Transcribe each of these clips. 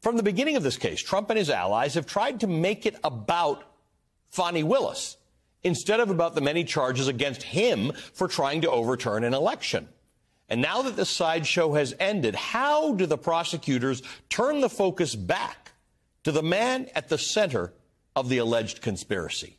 From the beginning of this case, Trump and his allies have tried to make it about Fani Willis instead of about the many charges against him for trying to overturn an election. And now that the sideshow has ended, how do the prosecutors turn the focus back to the man at the center of the alleged conspiracy?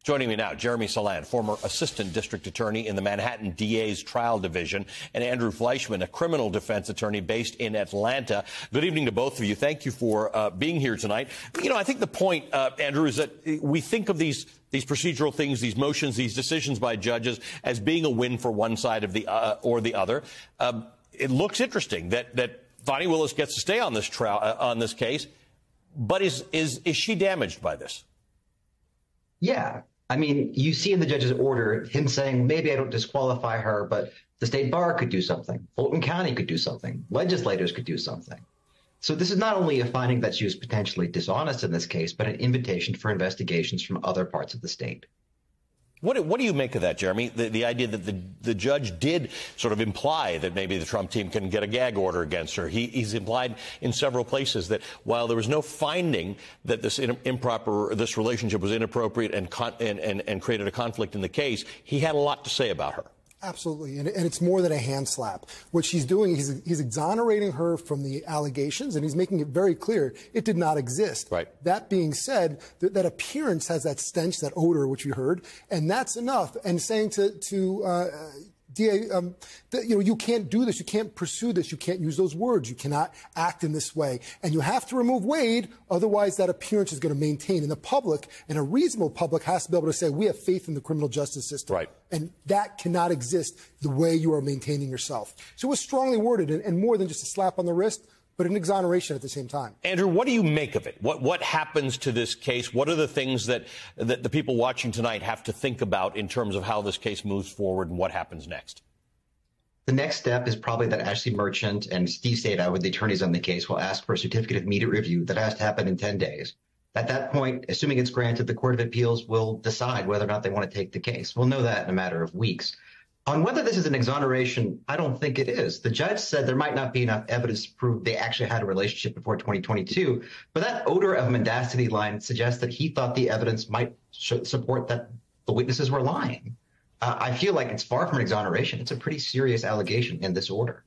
Joining me now, Jeremy Saland, former assistant district attorney in the Manhattan DA's trial division, and Andrew Fleischman, a criminal defense attorney based in Atlanta. Good evening to both of you. Thank you for being here tonight. You know, I think the point, Andrew, is that we think of these procedural things, these motions, these decisions by judges as being a win for one side of the or the other. It looks interesting that Fani Willis gets to stay on this trial, on this case, but is she damaged by this? Yeah. I mean, you see in the judge's order him saying, maybe I don't disqualify her, but the state bar could do something. Fulton County could do something. Legislators could do something. So this is not only a finding that she was potentially dishonest in this case, but an invitation for investigations from other parts of the state. What do you make of that, Jeremy? The idea that the judge did sort of imply that maybe the Trump team can get a gag order against her. He's implied in several places that while there was no finding that this relationship was inappropriate and created a conflict in the case, he had a lot to say about her. Absolutely, and it's more than a hand slap. What she's doing, he's exonerating her from the allegations, and he's making it very clear it did not exist. Right. That being said, that appearance has that stench, that odor, which we heard, and that's enough. And saying to DA, you can't do this, you can't pursue this, you can't use those words, you cannot act in this way, and you have to remove Wade, otherwise that appearance is going to maintain. And the public, and a reasonable public, has to be able to say, we have faith in the criminal justice system. Right. And that cannot exist the way you are maintaining yourself. So it was strongly worded, and more than just a slap on the wrist, but an exoneration at the same time. Andrew, what do you make of it? What happens to this case? What are the things that the people watching tonight have to think about in terms of how this case moves forward and what happens next? The next step is probably that Ashley Merchant and Steve Sada, with the attorneys on the case, will ask for a certificate of immediate review that has to happen in 10 days. At that point, assuming it's granted, the Court of Appeals will decide whether or not they want to take the case. We'll know that in a matter of weeks. On whether this is an exoneration, I don't think it is. The judge said there might not be enough evidence to prove they actually had a relationship before 2022, but that odor of mendacity line suggests that he thought the evidence might support that the witnesses were lying. I feel like it's far from an exoneration. It's a pretty serious allegation in this order.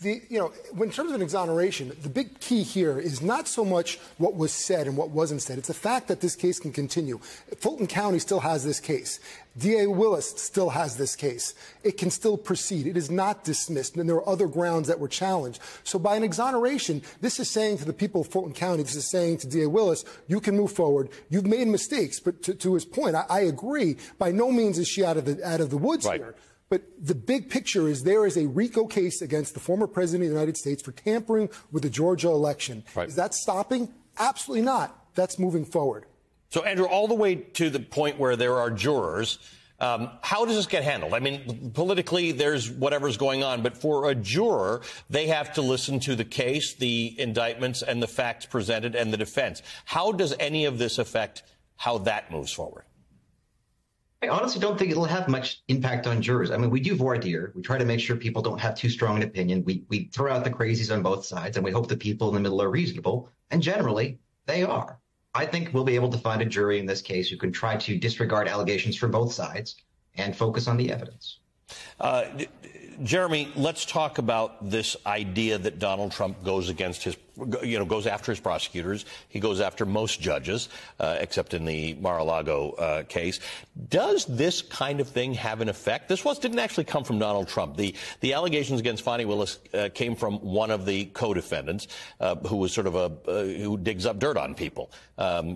In terms of an exoneration, the big key here is not so much what was said and what wasn't said. It's the fact that this case can continue. Fulton County still has this case. D.A. Willis still has this case. It can still proceed. It is not dismissed, and there are other grounds that were challenged. So by an exoneration, this is saying to the people of Fulton County, this is saying to D.A. Willis, you can move forward. You've made mistakes, but to his point, I agree. By no means is she out of the woods here. But the big picture is there is a RICO case against the former president of the United States for tampering with the Georgia election. Right. Is that stopping? Absolutely not. That's moving forward. So, Andrew, all the way to the point where there are jurors, how does this get handled? I mean, politically, there's whatever's going on. But for a juror, they have to listen to the case, the indictments, and the facts presented, and the defense. How does any of this affect how that moves forward? I honestly don't think it'll have much impact on jurors. I mean, we do voir dire. We try to make sure people don't have too strong an opinion. We throw out the crazies on both sides, and we hope the people in the middle are reasonable. And generally, they are. I think we'll be able to find a jury in this case who can try to disregard allegations from both sides and focus on the evidence. Jeremy, let's talk about this idea that Donald Trump goes after his prosecutors. He goes after most judges, except in the Mar-a-Lago case. Does this kind of thing have an effect? This didn't actually come from Donald Trump. The allegations against Fani Willis came from one of the co-defendants, who was sort of who digs up dirt on people.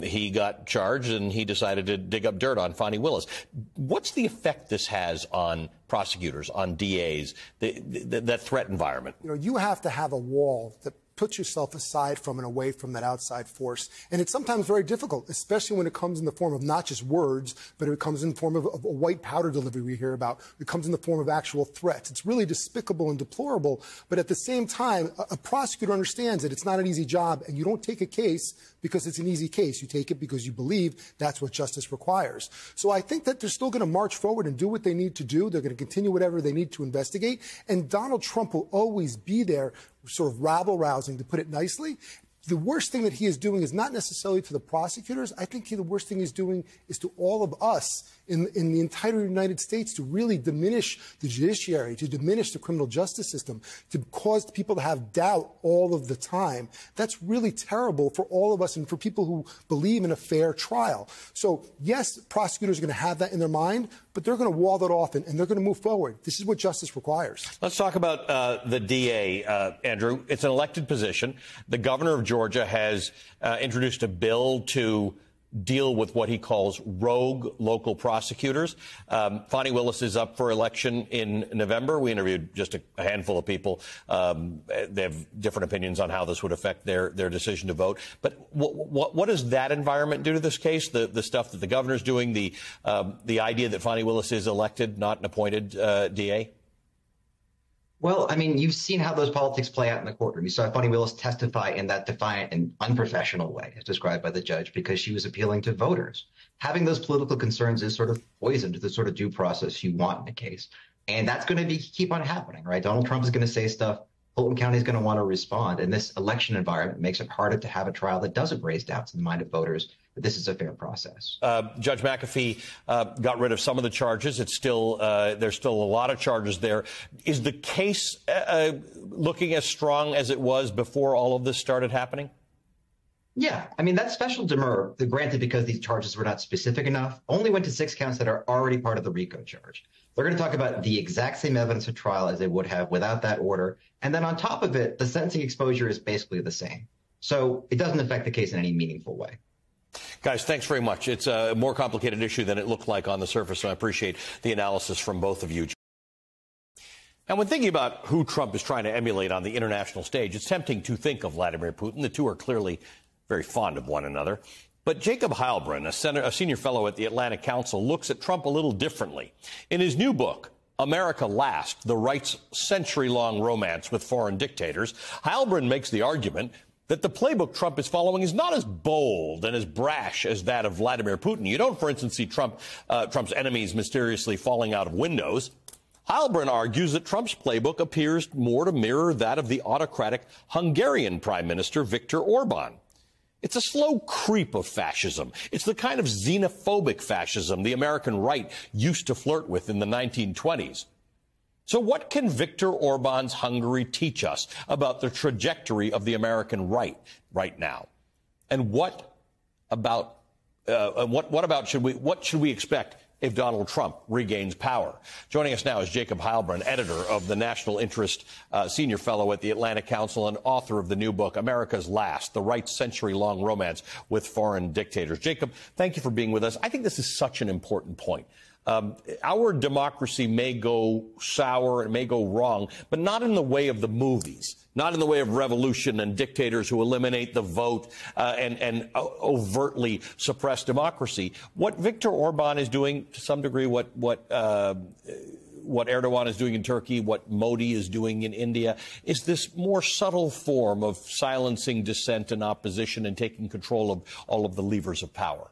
He got charged, and he decided to dig up dirt on Fani Willis. What's the effect this has on prosecutors, on DAs, that threat environment? You have to have a wall that puts yourself aside from and away from that outside force. And it's sometimes very difficult, especially when it comes in the form of not just words, but it comes in the form of a white powder delivery we hear about. It comes in the form of actual threats. It's really despicable and deplorable. But at the same time, a prosecutor understands that it's not an easy job, and you don't take a case because it's an easy case. You take it because you believe that's what justice requires. So I think that they're still going to march forward and do what they need to do. They're going to continue whatever they need to investigate. And Donald Trump will always be there sort of rabble-rousing, to put it nicely. The worst thing that he is doing is not necessarily to the prosecutors. I think the worst thing he's doing is to all of us in the entire United States, to really diminish the judiciary, to diminish the criminal justice system, to cause people to have doubt all of the time. That's really terrible for all of us and for people who believe in a fair trial. So, yes, prosecutors are going to have that in their mind, but they're going to wall that off and they're going to move forward. This is what justice requires. Let's talk about the DA, Andrew. It's an elected position. The governor of Georgia has introduced a bill to deal with what he calls rogue local prosecutors. Fani Willis is up for election in November. We interviewed just a handful of people. They have different opinions on how this would affect their decision to vote. But what does that environment do to this case? The stuff that the governor's doing, the idea that Fani Willis is elected, not an appointed DA? Well, I mean, you've seen how those politics play out in the courtroom. You saw Fani Willis testify in that defiant and unprofessional way, as described by the judge, because she was appealing to voters. Having those political concerns is sort of poison to the sort of due process you want in a case. And that's going to keep on happening, right? Donald Trump is going to say stuff. Fulton County is going to want to respond. And this election environment makes it harder to have a trial that doesn't raise doubts in the mind of voters that this is a fair process. Judge McAfee got rid of some of the charges. It's still there's still a lot of charges there. Is the case looking as strong as it was before all of this started happening? Yeah, I mean, that special demur, granted because these charges were not specific enough, only went to 6 counts that are already part of the RICO charge. They're going to talk about the exact same evidence at trial as they would have without that order. And then on top of it, the sentencing exposure is basically the same. So it doesn't affect the case in any meaningful way. Guys, thanks very much. It's a more complicated issue than it looked like on the surface, and I appreciate the analysis from both of you. And when thinking about who Trump is trying to emulate on the international stage, it's tempting to think of Vladimir Putin. The two are clearly very fond of one another. But Jacob Heilbrunn, a senior fellow at the Atlantic Council, looks at Trump a little differently. In his new book, America Last, the Right's Century-Long Romance with Foreign Dictators, Heilbrunn makes the argument that the playbook Trump is following is not as bold and as brash as that of Vladimir Putin. You don't, for instance, see Trump's enemies mysteriously falling out of windows. Heilbrunn argues that Trump's playbook appears more to mirror that of the autocratic Hungarian Prime Minister Viktor Orban. It's a slow creep of fascism. It's the kind of xenophobic fascism the American right used to flirt with in the 1920s. So what can Viktor Orban's Hungary teach us about the trajectory of the American right now? And what should we expect if Donald Trump regains power? Joining us now is Jacob Heilbrunn, editor of the National Interest, senior fellow at the Atlantic Council, and author of the new book, America's Last, the Right's Century-Long Romance with Foreign Dictators. Jacob, thank you for being with us. I think this is such an important point. Our democracy may go sour and may go wrong, but not in the way of the movies, not in the way of revolution and dictators who eliminate the vote and overtly suppress democracy. What Viktor Orban is doing, to some degree, what Erdogan is doing in Turkey, what Modi is doing in India, is this more subtle form of silencing dissent and opposition and taking control of all of the levers of power.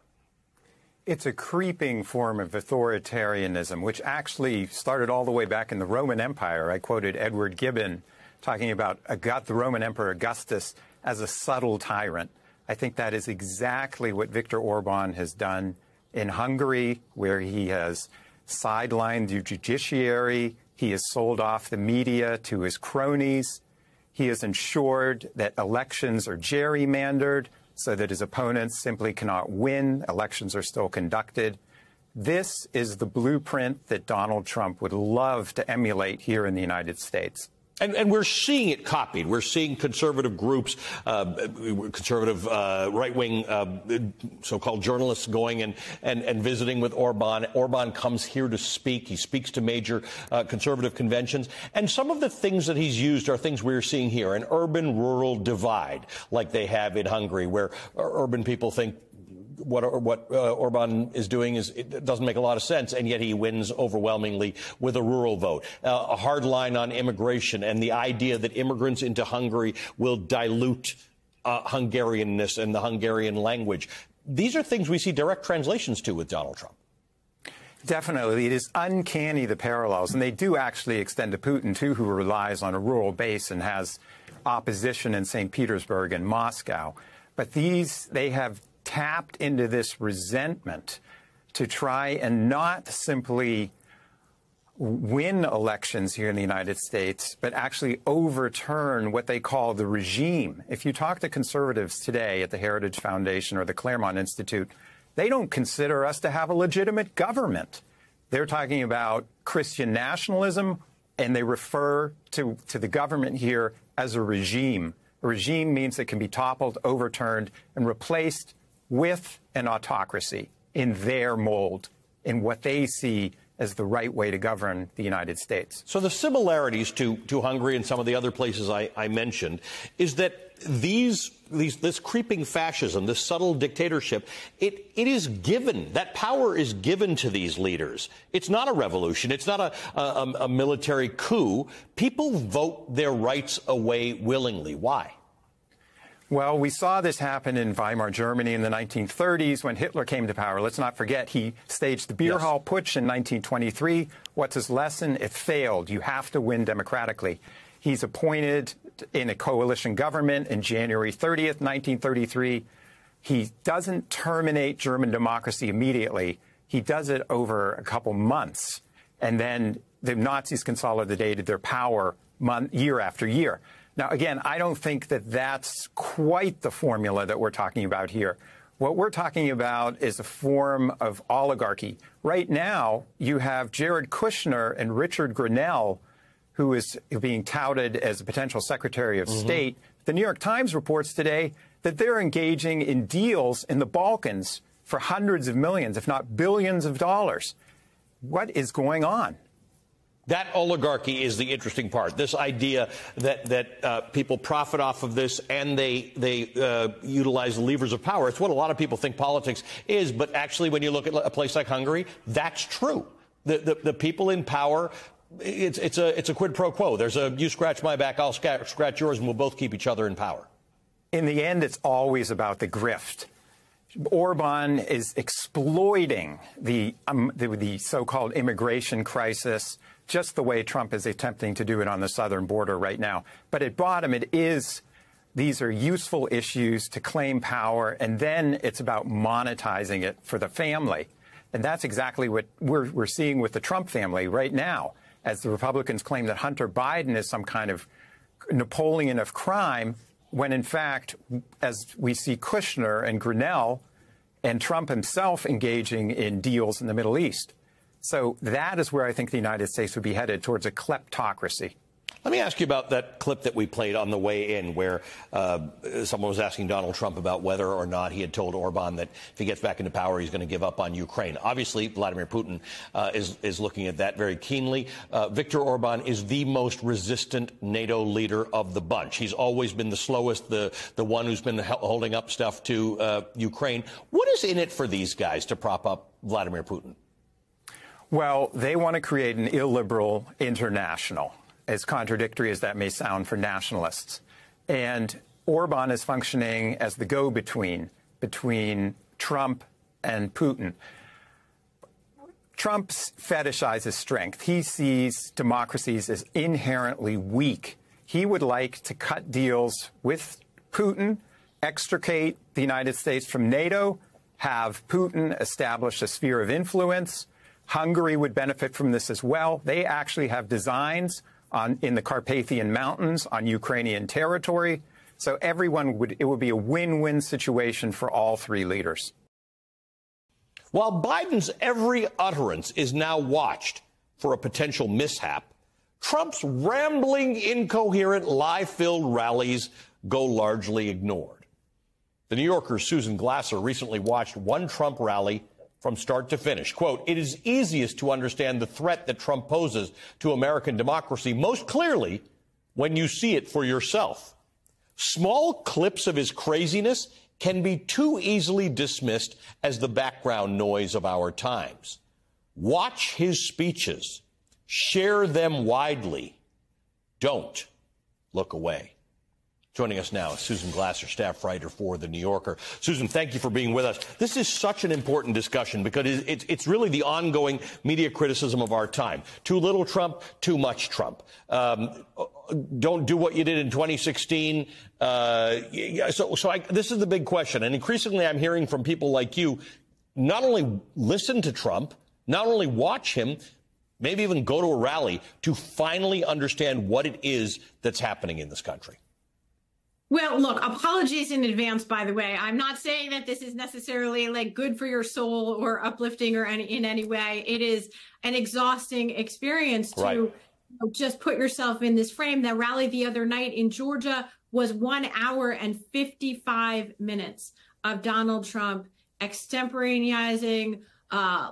It's a creeping form of authoritarianism, which actually started all the way back in the Roman Empire. I quoted Edward Gibbon talking about the Roman Emperor Augustus as a subtle tyrant. I think that is exactly what Viktor Orban has done in Hungary, where he has sidelined the judiciary. He has sold off the media to his cronies. He has ensured that elections are gerrymandered, so that his opponents simply cannot win. Elections are still conducted. This is the blueprint that Donald Trump would love to emulate here in the United States. And we're seeing it copied. We're seeing conservative groups, conservative right-wing so-called journalists going and visiting with Orban. Orban comes here to speak. He speaks to major conservative conventions. And some of the things that he's used are things we're seeing here, an urban-rural divide like they have in Hungary, where urban people think what Orban is doing it doesn't make a lot of sense, and yet he wins overwhelmingly with a rural vote. A hard line on immigration and the idea that immigrants into Hungary will dilute Hungarianness and the Hungarian language. These are things we see direct translations to with Donald Trump. Definitely. It is uncanny, the parallels, and they do actually extend to Putin, too, who relies on a rural base and has opposition in St. Petersburg and Moscow. But they have tapped into this resentment to try and not simply win elections here in the United States, but actually overturn what they call the regime. If you talk to conservatives today at the Heritage Foundation or the Claremont Institute, they don't consider us to have a legitimate government. They're talking about Christian nationalism, and they refer to the government here as a regime. A regime means it can be toppled, overturned, and replaced with an autocracy in their mold, in what they see as the right way to govern the United States. So the similarities to Hungary and some of the other places I mentioned is that this creeping fascism, this subtle dictatorship, it is given, that power is given to these leaders. It's not a revolution. It's not a military coup. People vote their rights away willingly. Why? Well, we saw this happen in Weimar Germany in the 1930s when Hitler came to power. Let's not forget he staged the beer hall putsch in 1923. What's his lesson? It failed. You have to win democratically. He's appointed in a coalition government in January 30th, 1933. He doesn't terminate German democracy immediately. He does it over a couple months. And then the Nazis consolidated their power year after year. Now, again, I don't think that that's quite the formula that we're talking about here. What we're talking about is a form of oligarchy. Right now, you have Jared Kushner and Richard Grenell, who is being touted as a potential Secretary of State. The New York Times reports today that they're engaging in deals in the Balkans for hundreds of millions, if not billions of dollars. What is going on? That oligarchy is the interesting part. This idea that people profit off of this and they utilize the levers of power. It's what a lot of people think politics is. But actually, when you look at a place like Hungary, that's true. The people in power, it's a quid pro quo. There's a you scratch my back, I'll scratch yours, and we'll both keep each other in power. In the end, it's always about the grift. Orban is exploiting the so-called immigration crisis, just the way Trump is attempting to do it on the southern border right now. But at bottom, these are useful issues to claim power, and then it's about monetizing it for the family. And that's exactly what we're seeing with the Trump family right now, as the Republicans claim that Hunter Biden is some kind of Napoleon of crime, when in fact, as we see Kushner and Grenell and Trump himself engaging in deals in the Middle East. So that is where I think the United States would be headed, towards a kleptocracy. Let me ask you about that clip that we played on the way in, where someone was asking Donald Trump about whether or not he had told Orban that if he gets back into power, he's going to give up on Ukraine. Obviously, Vladimir Putin is looking at that very keenly. Viktor Orban is the most resistant NATO leader of the bunch. He's always been the slowest, the one who's been holding up stuff to Ukraine. What is in it for these guys to prop up Vladimir Putin? Well, they want to create an illiberal international, as contradictory as that may sound for nationalists. And Orban is functioning as the go-between between Trump and Putin. Trump fetishizes strength. He sees democracies as inherently weak. He would like to cut deals with Putin, extricate the United States from NATO, have Putin establish a sphere of influence. Hungary would benefit from this as well. They actually have designs in the Carpathian Mountains on Ukrainian territory. So it would be a win-win situation for all three leaders. While Biden's every utterance is now watched for a potential mishap, Trump's rambling, incoherent, lie-filled rallies go largely ignored. The New Yorker's Susan Glasser recently watched one Trump rally from start to finish. Quote, "It is easiest to understand the threat that Trump poses to American democracy most clearly when you see it for yourself. Small clips of his craziness can be too easily dismissed as the background noise of our times. Watch his speeches. Share them widely. Don't look away." Joining us now is Susan Glasser, staff writer for The New Yorker. Susan, thank you for being with us. This is such an important discussion because it's really the ongoing media criticism of our time. Too little Trump, too much Trump. don't do what you did in 2016. This is the big question. And increasingly, I'm hearing from people like you, not only listen to Trump, not only watch him, maybe even go to a rally to finally understand what it is that's happening in this country. Well, look, apologies in advance, by the way. I'm not saying that this is necessarily like good for your soul or uplifting or in any way. It is an exhausting experience to just put yourself in this frame. That rally the other night in Georgia was 1 hour and 55 minutes of Donald Trump extemporaneizing,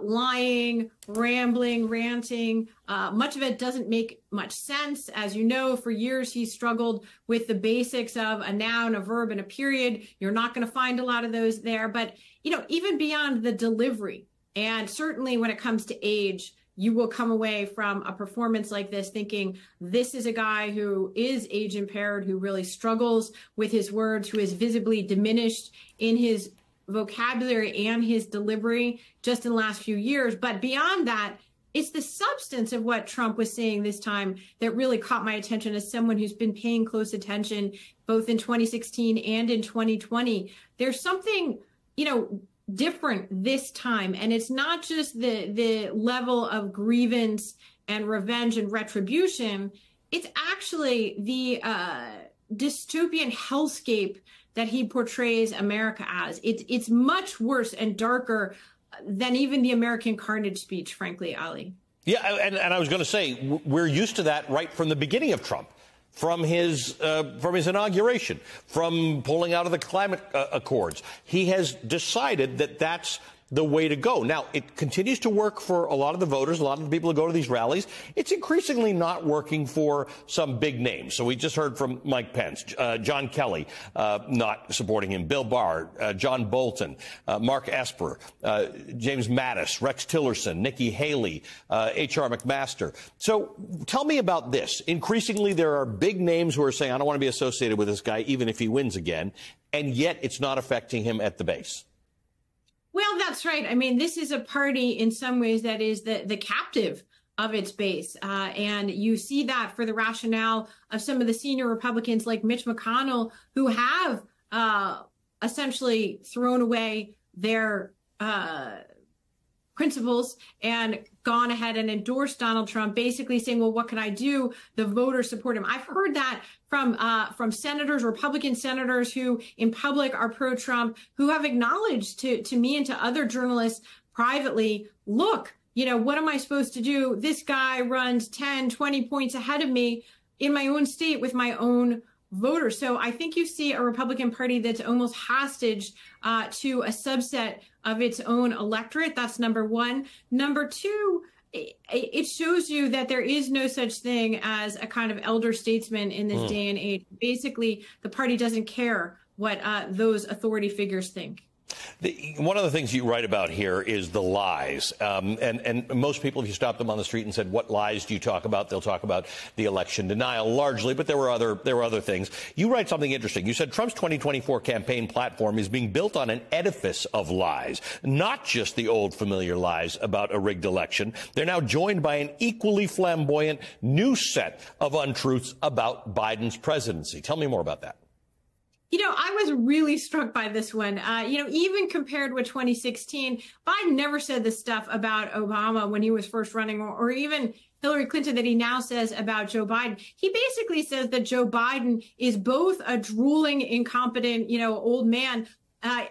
lying, rambling, ranting. Much of it doesn't make much sense. As you know, for years, he struggled with the basics of a noun, a verb, and a period. You're not going to find a lot of those there. But, even beyond the delivery, and certainly when it comes to age, you will come away from a performance like this thinking this is a guy who is age impaired, who really struggles with his words, who is visibly diminished in his vocabulary and his delivery just in the last few years. But beyond that, it's the substance of what Trump was saying this time that really caught my attention as someone who's been paying close attention both in 2016 and in 2020. There's something, different this time. And it's not just the level of grievance and revenge and retribution. It's actually the dystopian hellscape that he portrays America as. It's much worse and darker than even the American Carnage speech, frankly, Ali. Yeah, and I was going to say, we're used to that right from the beginning of Trump, from his inauguration, from pulling out of the climate accords. He has decided that that's the way to go. Now, it continues to work for a lot of the voters, a lot of the people who go to these rallies. It's increasingly not working for some big names. So we just heard from Mike Pence, John Kelly, not supporting him, Bill Barr, John Bolton, Mark Esper, James Mattis, Rex Tillerson, Nikki Haley, H.R. McMaster. So tell me about this. Increasingly, there are big names who are saying, I don't want to be associated with this guy, even if he wins again. And yet it's not affecting him at the base. Well, that's right. I mean, this is a party in some ways that is the captive of its base. And you see that for the rationale of some of the senior Republicans like Mitch McConnell, who have essentially thrown away their principles and gone ahead and endorsed Donald Trump, basically saying, well, what can I do? The voters support him. I've heard that from senators, Republican senators who in public are pro-Trump, who have acknowledged to me and to other journalists privately, look, what am I supposed to do? This guy runs 10, 20 points ahead of me in my own state with my own voters. So I think you see a Republican Party that's almost hostage to a subset of its own electorate. That's number one. Number two, it shows you that there is no such thing as a kind of elder statesman in this day and age. Basically, the party doesn't care what those authority figures think. One of the things you write about here is the lies. And most people, if you stop them on the street and said, what lies do you talk about? They'll talk about the election denial largely, but there were other things. You write something interesting. You said Trump's 2024 campaign platform is being built on an edifice of lies, not just the old familiar lies about a rigged election. They're now joined by an equally flamboyant new set of untruths about Biden's presidency. Tell me more about that. I was really struck by this one. Even compared with 2016, Biden never said the stuff about Obama when he was first running, or even Hillary Clinton that he now says about Joe Biden. He basically says that Joe Biden is both a drooling, incompetent, old man,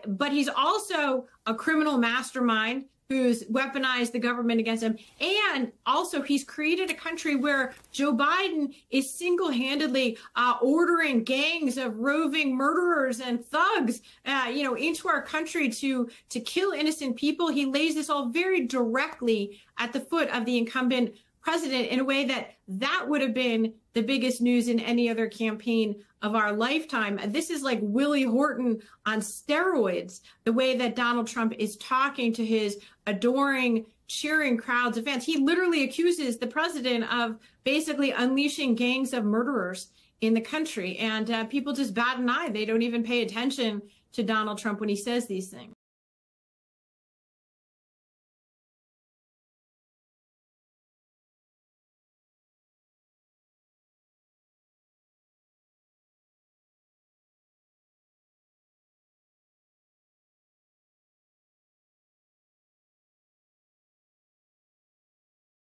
but he's also a criminal mastermind who's weaponized the government against him. And also he's created a country where Joe Biden is single-handedly ordering gangs of roving murderers and thugs, into our country to kill innocent people. He lays this all very directly at the foot of the incumbent president in a way that would have been the biggest news in any other campaign of our lifetime. This is like Willie Horton on steroids, the way that Donald Trump is talking to his adoring, cheering crowds of fans. He literally accuses the president of basically unleashing gangs of murderers in the country. And people just bat an eye. They don't even pay attention to Donald Trump when he says these things.